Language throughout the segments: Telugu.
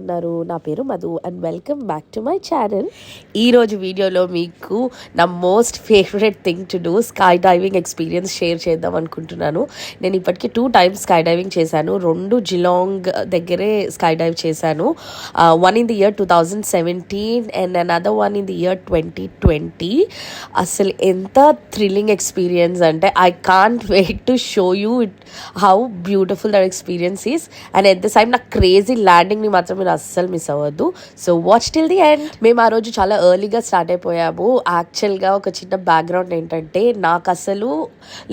ఉన్నారు? నా పేరు Madhu and welcome back to my channel. ఈరోజు వీడియోలో మీకు నా most favourite thing to do sky diving experience share చేద్దాం అనుకుంటున్నాను. నేను ఇప్పటికీ 2 times స్కై డైవింగ్ చేశాను. 2 జిలాంగ్ దగ్గరే స్కై డైవ్ చేశాను. One in the year 2017 and another one in the year 2020. అసలు ఎంత థ్రిల్లింగ్ ఎక్స్పీరియన్స్ అంటే I can't wait to show you it how beautiful that experience is. And at the same నాకు క్రేజీ ల్యాండింగ్ని మాత్రం మీరు అస్సలు మిస్ అవ్వద్దు. So watch till the end. మేము ఆ రోజు చాలా ఎర్లీగా స్టార్ట్ అయిపోయాము. యాక్చువల్గా ఒక చిన్న బ్యాక్గ్రౌండ్ ఏంటంటే నాకు అసలు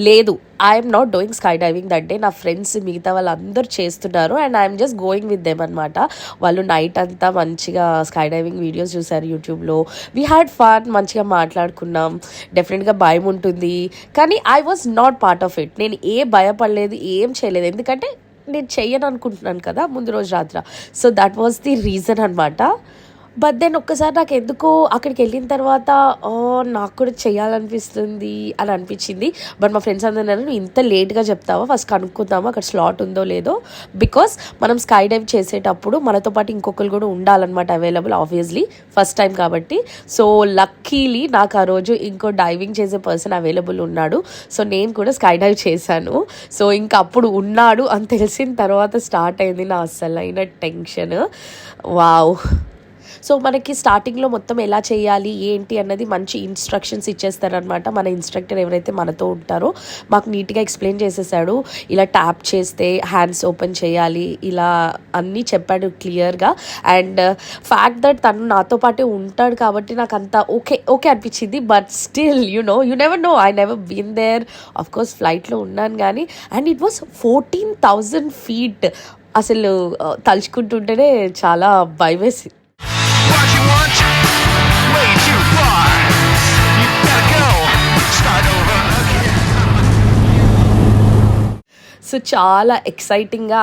లేదు, I'm not doing sky diving that day. నా ఫ్రెండ్స్ మిగతా వాళ్ళందరూ చేస్తున్నారు and I'm just going with them అనమాట. వాళ్ళు నైట్ అంతా మంచిగా స్కై డైవింగ్ వీడియోస్ చూసారు యూట్యూబ్లో. వీ హ్యాడ్ ఫన్, మంచిగా మాట్లాడుకున్నాం. డెఫినెట్గా భయం ఉంటుంది కానీ I was not part of it. నేను భయపడలేదు, ఏం చేయలేదు, ఎందుకంటే నేను చెయ్యను అనుకుంటున్నాను కదా ముందు రోజు రాత్రి. So that was the reason అనమాట. బట్ దెన్ ఒక్కసారి నాకు ఎందుకో అక్కడికి వెళ్ళిన తర్వాత నాకు కూడా చేయాలనిపిస్తుంది అని అనిపించింది. బట్ మా ఫ్రెండ్స్ అందరూ నువ్వు ఇంత లేట్గా చెప్తావా, ఫస్ట్ కనుక్కుందామా అక్కడ స్లాట్ ఉందో లేదో. బికాస్ మనం స్కై డైవ్ చేసేటప్పుడు మనతో పాటు ఇంకొకరు కూడా ఉండాలన్నమాట అవైలబుల్, ఆబ్వియస్లీ ఫస్ట్ టైం కాబట్టి. సో లక్కీలీ నాకు ఆ రోజు ఇంకో డైవింగ్ చేసే పర్సన్ అవైలబుల్ ఉన్నాడు. సో నేను కూడా స్కై డైవ్ చేశాను. సో ఇంకా అప్పుడు ఉన్నాడు అని తెలిసిన తర్వాత స్టార్ట్ అయింది నా అసలైన టెన్షన్. వావ్. సో మనకి స్టార్టింగ్లో మొత్తం ఎలా చేయాలి ఏంటి అన్నది మంచి ఇన్స్ట్రక్షన్స్ ఇచ్చేస్తారనమాట. మన ఇన్స్ట్రక్టర్ ఎవరైతే మనతో ఉంటారో మాకు నీట్గా ఎక్స్ప్లెయిన్ చేసేసాడు. ఇలా ట్యాప్ చేస్తే హ్యాండ్స్ ఓపెన్ చేయాలి, ఇలా అన్నీ చెప్పాడు క్లియర్గా. అండ్ ఫ్యాక్ట్ దట్ తను నాతో పాటే ఉంటాడు కాబట్టి నాకు అంత ఓకే అనిపించింది. But still you never know, I never been there. Of course ఫ్లైట్లో ఉన్నాను కానీ. And it was 14,000 feet. అసలు తలుచుకుంటుంటేనే చాలా భయమేసి. సో చాలా ఎక్సైటింగ్గా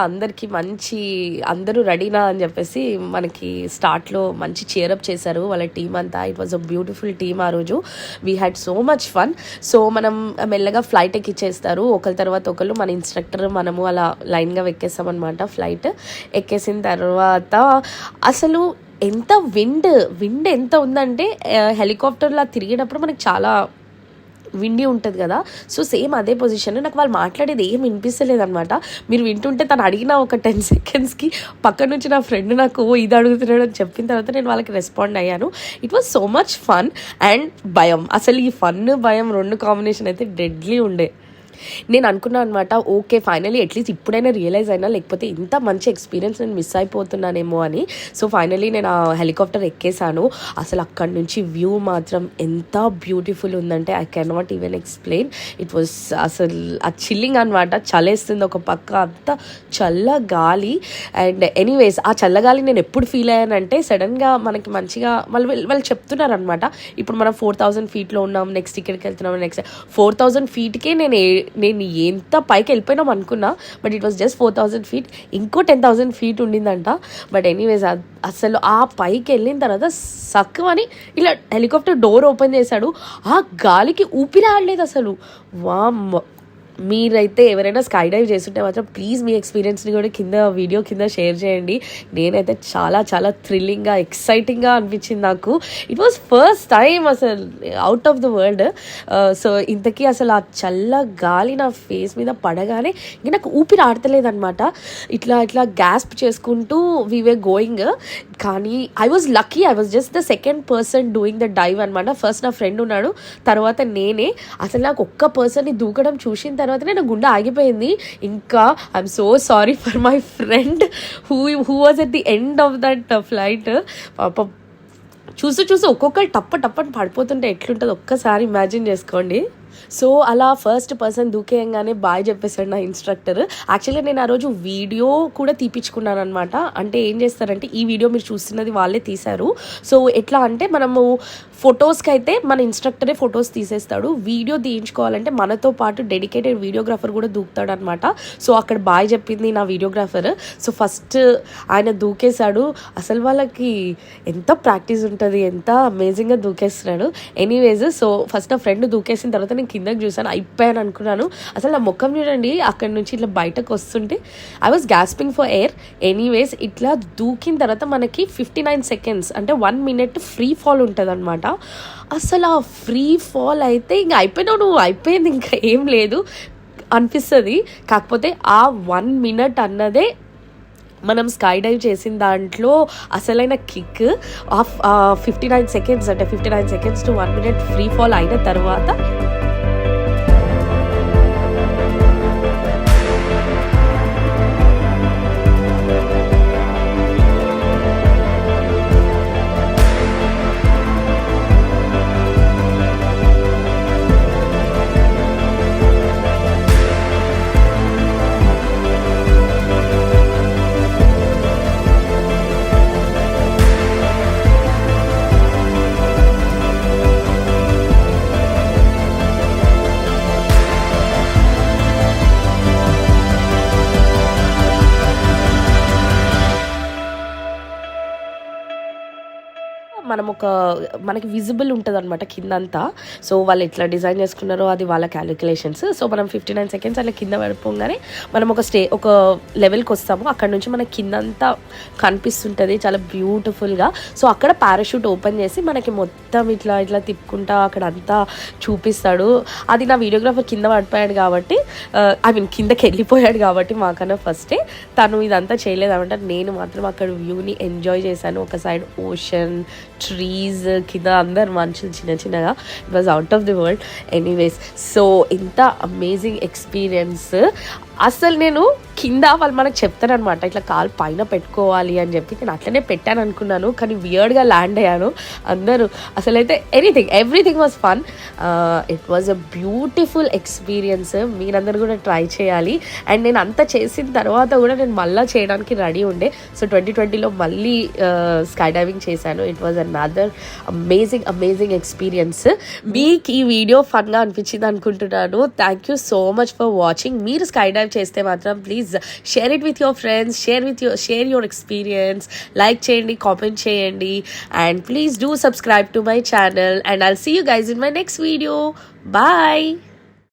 అందరూ రెడీనా అని చెప్పేసి మనకి స్టార్ట్లో మంచి చేరప్ చేశారు వాళ్ళ టీం అంతా. It was a beautiful team ఆ రోజు. We had so much fun. So మనం మెల్లగా ఫ్లైట్ ఎక్కిచ్చేస్తారు ఒకరి తర్వాత ఒకళ్ళు. మన ఇన్స్ట్రక్టర్ మనము అలా లైన్గా ఎక్కేస్తామన్నమాట. ఫ్లైట్ ఎక్కేసిన తర్వాత అసలు ఎంత విండ్ ఎంత ఉందంటే హెలికాప్టర్లా తిరిగేటప్పుడు మనకి చాలా విండి ఉంటుంది కదా. సో సేమ్ అదే పొజిషన్. నాకు వాళ్ళు మాట్లాడేది ఏం వినిపిస్తలేదు అనమాట. మీరు వింటుంటే తను అడిగిన ఒక 10 secondsకి పక్క నుంచి నా ఫ్రెండ్ నాకు ఇది అడుగుతున్నాడు అని చెప్పిన తర్వాత నేను వాళ్ళకి రెస్పాండ్ అయ్యాను. It was so much fun and భయం. అసలు ఈ ఫన్ భయం 2 కాంబినేషన్ అయితే డెడ్లీ ఉండే. నేను అనుకున్నాను అనమాట, ఓకే ఫైనలీ అట్లీస్ట్ ఇప్పుడైనా రియలైజ్ అయినా, లేకపోతే ఇంత మంచి ఎక్స్పీరియన్స్ నేను మిస్ అయిపోతున్నానేమో అని. సో ఫైనలీ నేను ఆ హెలికాప్టర్ ఎక్కేసాను. అసలు అక్కడి నుంచి వ్యూ మాత్రం ఎంత బ్యూటిఫుల్ ఉందంటే I can not even explain. It was అసలు ఆ చిల్లింగ్ అనమాట. చలేస్తుంది ఒక పక్క, అంత చల్ల గాలి. అండ్ ఎనీవేస్ ఆ చల్లగాలి నేను ఎప్పుడు ఫీల్ అయ్యానంటే సడన్గా మనకి మంచిగా వాళ్ళు చెప్తున్నారు అనమాట, ఇప్పుడు మనం 4,000 feetలో ఉన్నాం, నెక్స్ట్ ఇక్కడికి వెళ్తున్నాం, నెక్స్ట్ 4,000 feetకే నేను ఎంత పైకి వెళ్ళిపోయినాం అనుకున్నా. But it was just 4,000 feet. ఇంకో 10,000 feet ఉండిందంట. బట్ ఎనీవేస్ అసలు ఆ పైకి వెళ్ళిన తర్వాత సక్కువని ఇలా హెలికాప్టర్ డోర్ ఓపెన్ చేశాడు. ఆ గాలికి ఊపిరి ఆడలేదు అసలు. వామ్మో. మీరైతే ఎవరైనా స్కై డైవ్ చేస్తుంటే మాత్రం ప్లీజ్ మీ ఎక్స్పీరియన్స్ని కూడా వీడియో కింద షేర్ చేయండి. నేనైతే చాలా చాలా థ్రిల్లింగ్గా ఎక్సైటింగ్గా అనిపించింది నాకు. ఇట్ వాజ్ ఫస్ట్ టైం అసలు out of the world. So ఇంతకీ అసలు ఆ చల్ల గాలి నా ఫేస్ మీద పడగానే ఇంక నాకు ఊపిరి ఆడతలేదనమాట. ఇట్లా గ్యాస్ప్ చేసుకుంటూ వీ వే గోయింగ్. కానీ I was lucky, I was just the second person doing the dive అనమాట. ఫస్ట్ నా ఫ్రెండ్ ఉన్నాడు, తర్వాత నేనే. అసలు నాకు ఒక్క పర్సన్ని దూకడం చూసిన తర్వాతనే నా గుండె ఆగిపోయింది. ఇంకా I'm so sorry for my friend who was at the end of that flight. పాపం చూస్తూ ఒక్కొక్కరు టప్పని పడిపోతుంటే ఎట్లుంటుంది ఒక్కసారి ఇమాజిన్ చేసుకోండి. సో అలా ఫస్ట్ పర్సన్ దూకేయంగానే బాయ్ చెప్పేశాడు నా ఇన్స్ట్రక్టర్. యాక్చువల్గా నేను ఆ రోజు వీడియో కూడా తీపించుకున్నాను అనమాట. అంటే ఏం చేస్తారంటే ఈ వీడియో మీరు చూస్తున్నది వాళ్ళే తీశారు. సో ఎట్లా అంటే మనము ఫొటోస్కి అయితే మన ఇన్స్ట్రక్టరే ఫొటోస్ తీసేస్తాడు, వీడియో తీయించుకోవాలంటే మనతో పాటు డెడికేటెడ్ వీడియోగ్రాఫర్ కూడా దూకుతాడు అనమాట. సో అక్కడ బాయ్ చెప్పింది నా వీడియోగ్రాఫర్. సో ఫస్ట్ ఆయన దూకేశాడు. అసలు వాళ్ళకి ఎంత ప్రాక్టీస్ ఉంటుంది, ఎంత అమేజింగ్గా దూకేస్తున్నాడు. ఎనీవేస్ సో ఫస్ట్ నా ఫ్రెండ్ దూకేసిన తర్వాత నేను కిందకి చూసాను, అయిపోయాను అనుకున్నాను. అసలు నా ముఖం చూడండి, అక్కడి నుంచి ఇట్లా బయటకు వస్తుంటే I was gasping for air. Anyways ఇట్లా దూకిన తర్వాత మనకి 59 seconds అంటే 1 minute ఫ్రీ ఫాల్ ఉంటుంది అనమాట. అసలు ఆ ఫ్రీ ఫాల్ అయితే ఇంకా అయిపోయినావు నువ్వు, అయిపోయింది ఇంకా ఏం లేదు అనిపిస్తుంది. కాకపోతే ఆ 1 minute అన్నదే మనం స్కై డైవ్ చేసిన దాంట్లో అసలైన కిక్. ఆఫ్ 59 seconds అంటే 59 seconds to 1 minute free fall అయిన తర్వాత మనకి విజిబుల్ ఉంటుంది అనమాట కిందంతా. సో వాళ్ళు ఎట్లా డిజైన్ చేసుకున్నారో అది వాళ్ళ క్యాలిక్యులేషన్స్. సో మనం 59 seconds అట్లా కింద పడిపోగానే మనం ఒక లెవెల్కి వస్తాము. అక్కడ నుంచి మనకి కిందంతా కనిపిస్తుంటుంది చాలా బ్యూటిఫుల్గా. సో అక్కడ పారాషూట్ ఓపెన్ చేసి మనకి మొత్తం ఇట్లా తిప్పుకుంటా అక్కడ అంతా చూపిస్తాడు. అది నా వీడియోగ్రాఫర్ కింద పడిపోయాడు కాబట్టి, కిందకి వెళ్ళిపోయాడు కాబట్టి మాకన్నా ఫస్టే తను ఇదంతా చేయలేదన్నమాట. నేను మాత్రం అక్కడ వ్యూని ఎంజాయ్ చేశాను. ఒక సైడ్ ఓషన్, ట్రీస్, కింద అందరు మనుషులు చిన్నగా. It was out of the world. Anyways so ఇంత అమేజింగ్ ఎక్స్పీరియన్స్. అసలు నేను కింద వాళ్ళు మనకు చెప్తారనమాట ఇట్లా కాలు పైన పెట్టుకోవాలి అని చెప్పి. నేను అట్లనే పెట్టాను అనుకున్నాను, కానీ వియర్డ్గా ల్యాండ్ అయ్యాను. అందరూ అసలైతే everything was fun. It was a beautiful experience. మీరందరూ కూడా ట్రై చేయాలి. అండ్ నేను అంతా చేసిన తర్వాత కూడా నేను మళ్ళీ చేయడానికి రెడీ ఉండే. సో 2020లో మళ్ళీ స్కై డైవింగ్ చేశాను. It was another amazing experience. మీకు ఈ వీడియో ఫన్గా అనిపించింది అనుకుంటున్నాను. Thank you so much for watching. మీరు స్కై డైవ్ చేస్తే మాత్రం please share it with your friends, share your experience, like చేయండి, కామెంట్ చేయండి, and please do subscribe to my channel, and I'll see you guys in my next video. Bye.